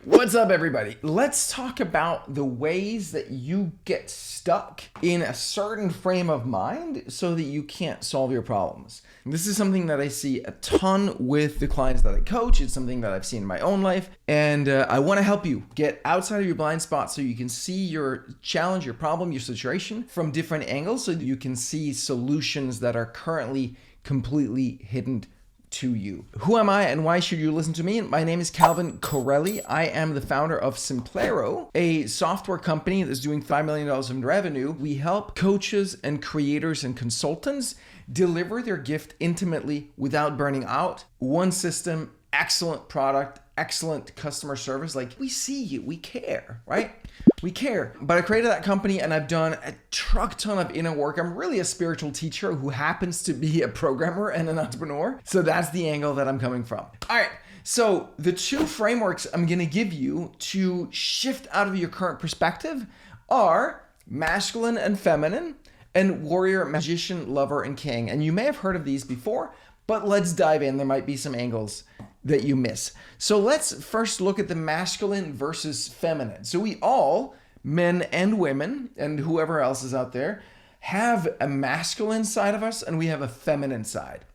What's up, everybody? Let's talk about the ways that you get stuck in a certain frame of mind so that you can't solve your problems. This is something that I see a ton with the clients that I coach. It's something that I've seen in my own life. And I want to help you get outside of your blind spot so you can see your challenge, your problem, your situation from different angles so that you can see solutions that are currently completely hidden to you. Who am I and why should you listen to me? My name is Calvin Corelli. I am the founder of Simplero, a software company that's doing $5 million in revenue. We help coaches and creators and consultants deliver their gift intimately without burning out. One system, excellent product, excellent customer service. Like, we see you, we care, right? We care. But I created that company and I've done a truck ton of inner work. I'm really a spiritual teacher who happens to be a programmer and an entrepreneur. So that's the angle that I'm coming from. All right. So the two frameworks I'm going to give you to shift out of your current perspective are masculine and feminine, and warrior, magician, lover, and king. And you may have heard of these before, but let's dive in. There might be some angles that you miss. So let's first look at the masculine versus feminine. So we all, men and women, and whoever else is out there, have a masculine side of us and we have a feminine side.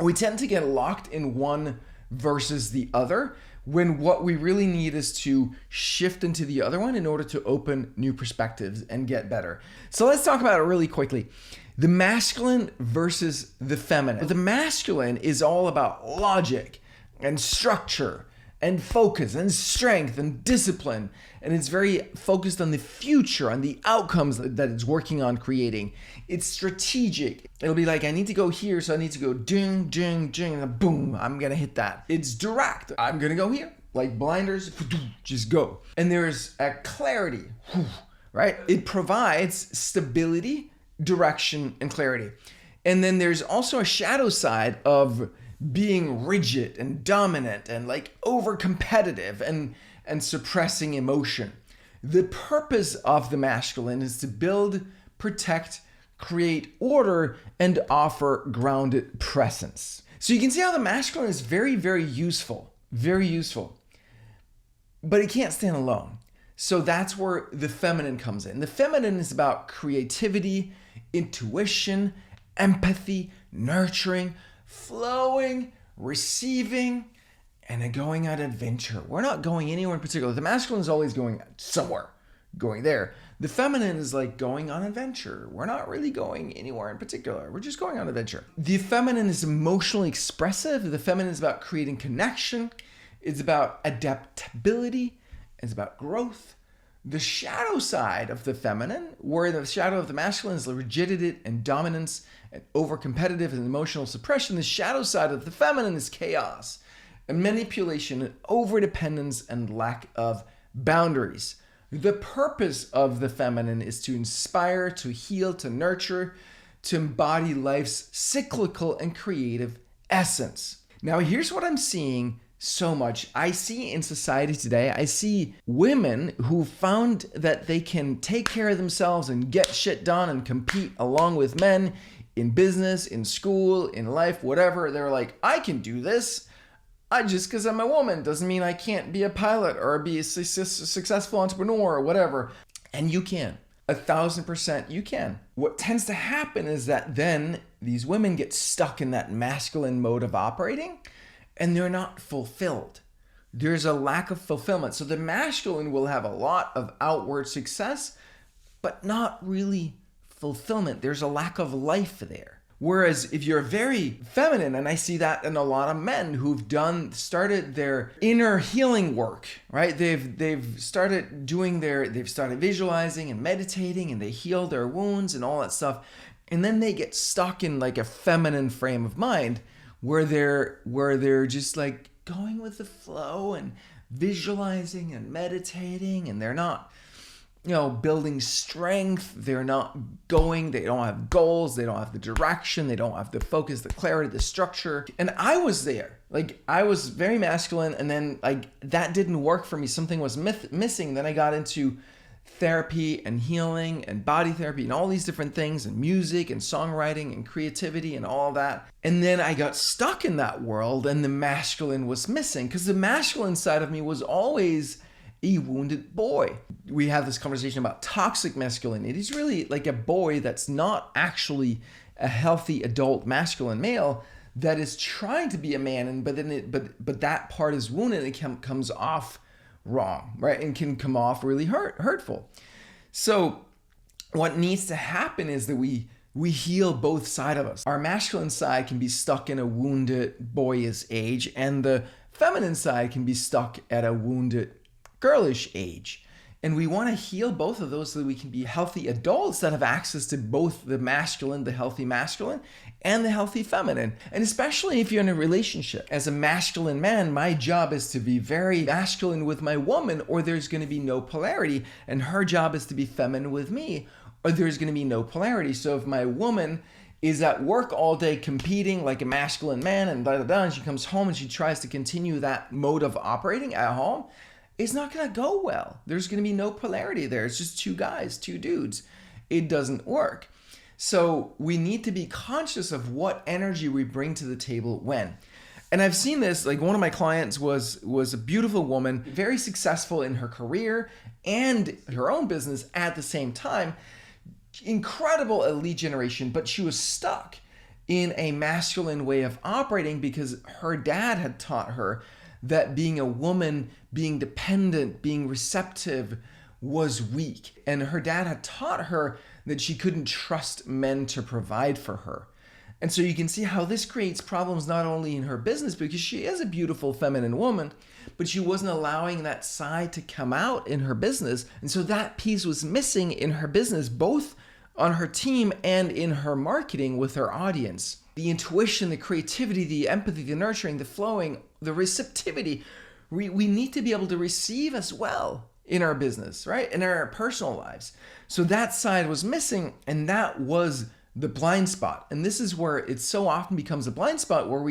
We tend to get locked in one versus the other when what we really need is to shift into the other one in order to open new perspectives and get better. So let's talk about it really quickly. The masculine versus the feminine. The masculine is all about logic and structure and focus and strength and discipline. And it's very focused on the future, on the outcomes that it's working on creating. It's strategic. It'll be like, I need to go here, so I need to go ding, ding, ding, and then boom, I'm gonna hit that. It's direct. I'm gonna go here, like blinders, just go. And there's a clarity, right? It provides stability, direction, and clarity. And then there's also a shadow side of being rigid and dominant and like over competitive and suppressing emotion. The purpose of the masculine is to build, protect, create order, and offer grounded presence. So you can see how the masculine is very, very useful, but it can't stand alone. So that's where the feminine comes in. The feminine is about creativity, intuition, empathy, nurturing, flowing, receiving, and then going on adventure. We're not going anywhere in particular. The masculine is always going somewhere, going there. The feminine is like going on adventure. We're not really going anywhere in particular. We're just going on adventure. The feminine is emotionally expressive. The feminine is about creating connection. It's about adaptability. It's about growth. The shadow side of the feminine, where the shadow of the masculine is rigidity and dominance and over-competitive and emotional suppression, the shadow side of the feminine is chaos and manipulation and over-dependence and lack of boundaries. The purpose of the feminine is to inspire, to heal, to nurture, to embody life's cyclical and creative essence. Now, here's what I'm seeing so much. I see in society today, I see women who found that they can take care of themselves and get shit done and compete along with men in business, in school, in life, whatever. They're like, I can do this. Just because I'm a woman doesn't mean I can't be a pilot or be a successful entrepreneur or whatever. And you can. 1,000% you can. What tends to happen is that then these women get stuck in that masculine mode of operating and they're not fulfilled. There's a lack of fulfillment. So the masculine will have a lot of outward success, but not really fulfillment. There's a lack of life there. Whereas if you're very feminine, and I see that in a lot of men who've started their inner healing work, right? They've started visualizing and meditating and they heal their wounds and all that stuff. And then they get stuck in like a feminine frame of mind where they're just like going with the flow and visualizing and meditating, and they're not, building strength. They're not going, they don't have goals, they don't have the direction, they don't have the focus, the clarity, the structure. And I was there. Like, I was very masculine, and then like that didn't work for me. Something was missing. Then I got into therapy and healing and body therapy and all these different things and music and songwriting and creativity and all that. And then I got stuck in that world and the masculine was missing because the masculine side of me was always a wounded boy. We have this conversation about toxic masculinity. It's really like a boy that's not actually a healthy adult masculine male that is trying to be a man, and but that part is wounded and it comes off wrong, right? And can come off really hurtful. So what needs to happen is that we heal both sides of us. Our masculine side can be stuck in a wounded boyish age, and the feminine side can be stuck at a wounded girlish age. And we want to heal both of those so that we can be healthy adults that have access to both the masculine, the healthy masculine, and the healthy feminine. And especially if you're in a relationship. As a masculine man, my job is to be very masculine with my woman, or there's going to be no polarity. And her job is to be feminine with me, or there's going to be no polarity. So if my woman is at work all day competing like a masculine man and and she comes home and she tries to continue that mode of operating at home, it's not going to go well. There's going to be no polarity there. It's just two guys, two dudes. It doesn't work. So we need to be conscious of what energy we bring to the table when. And I've seen this, like one of my clients was a beautiful woman, very successful in her career and her own business at the same time. Incredible at lead generation, but she was stuck in a masculine way of operating because her dad had taught her that being a woman, being dependent, being receptive was weak. And her dad had taught her that she couldn't trust men to provide for her. And so you can see how this creates problems not only in her business, because she is a beautiful feminine woman, but she wasn't allowing that side to come out in her business. And so that piece was missing in her business, both on her team and in her marketing with her audience. The intuition, the creativity, the empathy, the nurturing, the flowing, the receptivity. We need to be able to receive as well in our business, right? In our personal lives. So that side was missing, and that was the blind spot. And this is where it so often becomes a blind spot where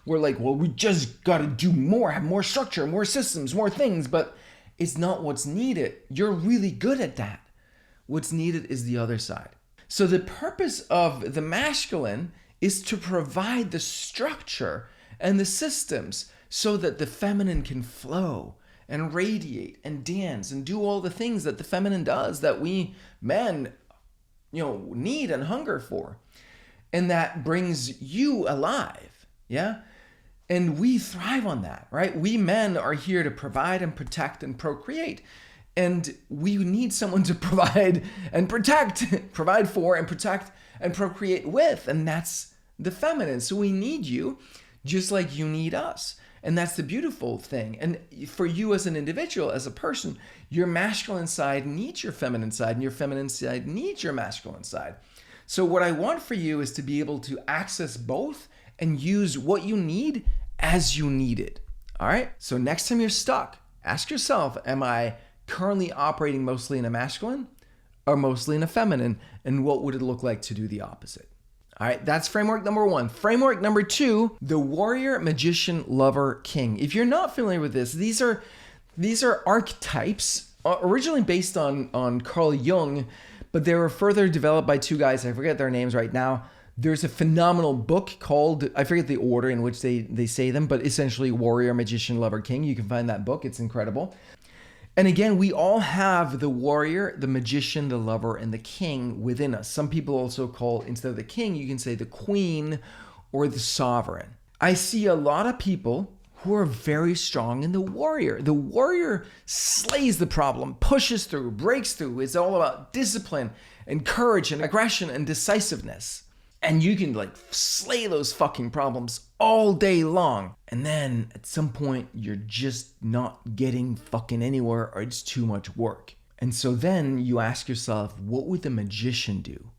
we're like, well, we just got to do more, have more structure, more systems, more things, but it's not what's needed. You're really good at that. What's needed is the other side. So the purpose of the masculine is to provide the structure and the systems so that the feminine can flow and radiate and dance and do all the things that the feminine does that we men, need and hunger for. And that brings you alive. Yeah. And we thrive on that, right? We men are here to provide and protect and procreate. And we need someone to provide and protect, provide for and protect and procreate with. And that's the feminine. So we need you just like you need us. And that's the beautiful thing. And for you as an individual, as a person, your masculine side needs your feminine side, and your feminine side needs your masculine side. So what I want for you is to be able to access both and use what you need as you need it. All right? So next time you're stuck, ask yourself, am I currently operating mostly in a masculine or mostly in a feminine? And what would it look like to do the opposite? All right, that's framework number one. Framework number two, the warrior, magician, lover, king. If you're not familiar with this, these are archetypes originally based on Carl Jung, but they were further developed by two guys. I forget their names right now. There's a phenomenal book called, I forget the order in which they say them, but essentially warrior, magician, lover, king. You can find that book. It's incredible. And again, we all have the warrior, the magician, the lover, and the king within us. Some people also call, instead of the king, you can say the queen or the sovereign. I see a lot of people who are very strong in the warrior. The warrior slays the problem, pushes through, breaks through. It's all about discipline and courage and aggression and decisiveness. And you can slay those fucking problems all day long. And then at some point, you're just not getting fucking anywhere, or it's too much work. And so then you ask yourself, what would the magician do?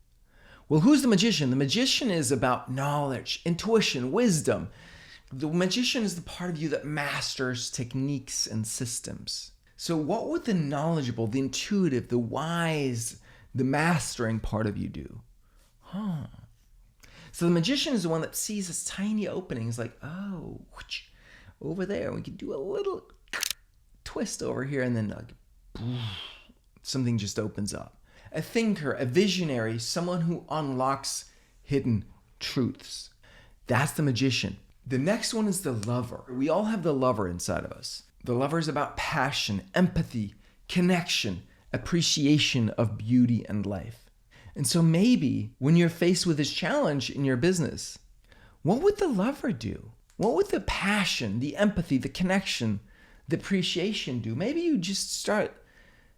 Well, who's the magician? The magician is about knowledge, intuition, wisdom. The magician is the part of you that masters techniques and systems. So what would the knowledgeable, the intuitive, the wise, the mastering part of you do? So the magician is the one that sees this tiny opening. It's like, oh, over there. We can do a little twist over here, and then something just opens up. A thinker, a visionary, someone who unlocks hidden truths. That's the magician. The next one is the lover. We all have the lover inside of us. The lover is about passion, empathy, connection, appreciation of beauty and life. And so maybe when you're faced with this challenge in your business, what would the lover do? What would the passion, the empathy, the connection, the appreciation do? Maybe you just start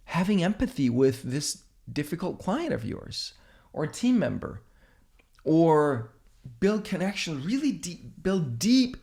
having empathy with this difficult client of yours or team member, or build connection, really build deep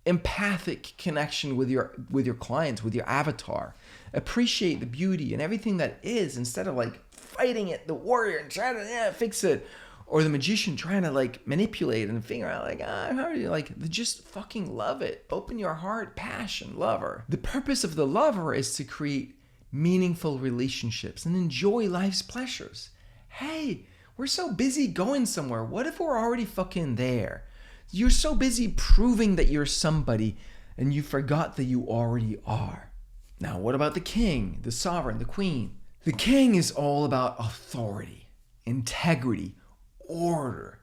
empathic connection with your clients, with your avatar. Appreciate the beauty and everything that is, instead of like fighting it, the warrior, and trying to fix it, or the magician trying to like manipulate and figure out like, how are you, like, just fucking love it. Open your heart, passion, lover. The purpose of the lover is to create meaningful relationships and enjoy life's pleasures. Hey, we're so busy going somewhere. What if we're already fucking there? You're so busy proving that you're somebody and you forgot that you already are. Now, what about the king, the sovereign, the queen? The king is all about authority, integrity, order,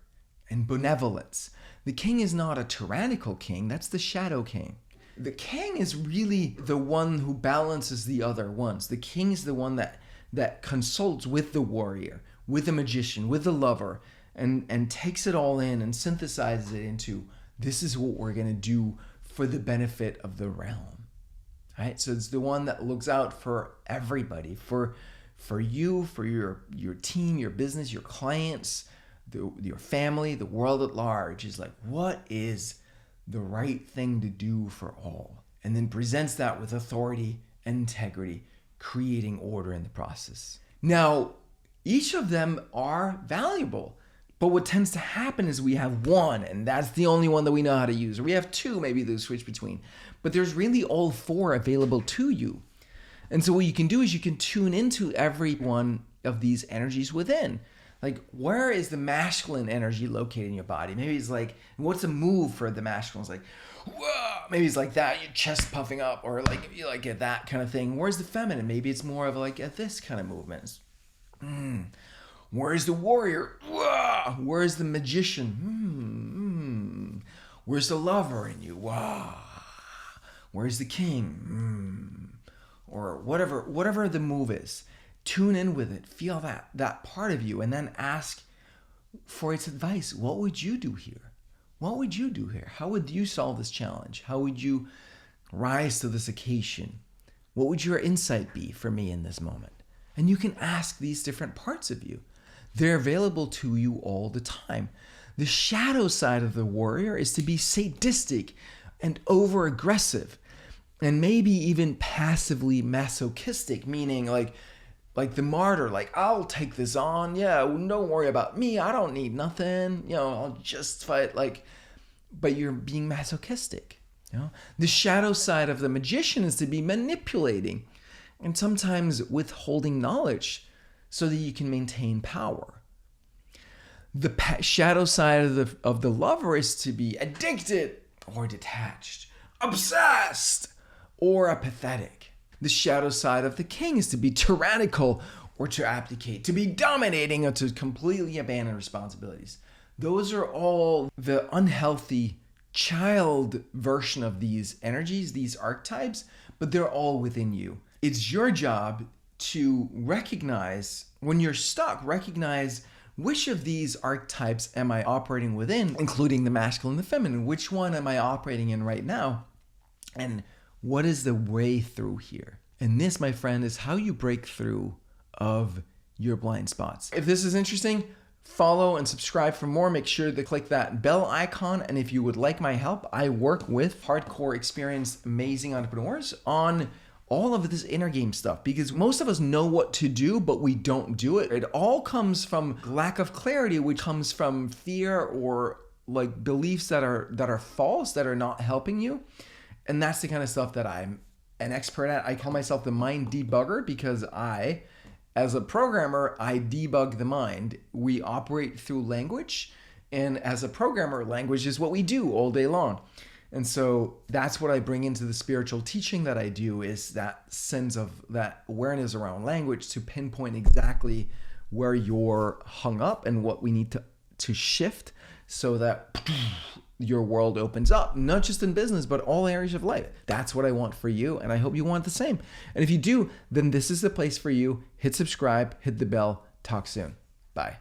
and benevolence. The king is not a tyrannical king. That's the shadow king. The king is really the one who balances the other ones. The king is the one that consults with the warrior, with the magician, with the lover, and takes it all in and synthesizes it into, this is what we're going to do for the benefit of the realm. Right? So it's the one that looks out for everybody, for you, for your team, your business, your clients, your family, the world at large. Is like, what is the right thing to do for all? And then presents that with authority and integrity, creating order in the process. Now, each of them are valuable, but what tends to happen is we have one, and that's the only one that we know how to use. Or we have two, maybe to switch between. But there's really all four available to you. And so what you can do is you can tune into every one of these energies within. Like, where is the masculine energy located in your body? Maybe it's like, what's a move for the masculine? It's like, whoa. Maybe it's like that, your chest puffing up, or like you like get that kind of thing. Where's the feminine? Maybe it's more of like this kind of movement. Where's the warrior? Whoa. Where's the magician? Where's the lover in you? Wow. Where's the king? Or whatever the move is. Tune in with it. Feel that part of you, and then ask for its advice. What would you do here? What would you do here? How would you solve this challenge? How would you rise to this occasion? What would your insight be for me in this moment? And you can ask these different parts of you. They're available to you all the time. The shadow side of the warrior is to be sadistic and over-aggressive, and maybe even passively masochistic, meaning like the martyr, like, I'll take this on. Yeah, don't worry about me. I don't need nothing. I'll just fight. But you're being masochistic. The shadow side of the magician is to be manipulating and sometimes withholding knowledge so that you can maintain power. The shadow side of the lover is to be addicted or detached, obsessed or apathetic. The shadow side of the king is to be tyrannical or to abdicate, to be dominating or to completely abandon responsibilities. Those are all the unhealthy child version of these energies, these archetypes, but they're all within you. It's your job to recognize, when you're stuck, recognize which of these archetypes am I operating within, including the masculine and the feminine. Which one am I operating in right now? And what is the way through here? And this, my friend, is how you break through of your blind spots. If this is interesting, follow and subscribe for more. Make sure to click that bell icon. And if you would like my help, I work with hardcore, experienced, amazing entrepreneurs on all of this inner game stuff, because most of us know what to do, but we don't do it. It all comes from lack of clarity, which comes from fear or like beliefs that are false, that are not helping you. And that's the kind of stuff that I'm an expert at. I call myself the mind debugger because as a programmer, I debug the mind. We operate through language, and as a programmer, language is what we do all day long. And so that's what I bring into the spiritual teaching that I do, is that sense of that awareness around language to pinpoint exactly where you're hung up and what we need to shift so that your world opens up, not just in business, but all areas of life. That's what I want for you, and I hope you want the same. And if you do, then this is the place for you. Hit subscribe, hit the bell. Talk soon. Bye.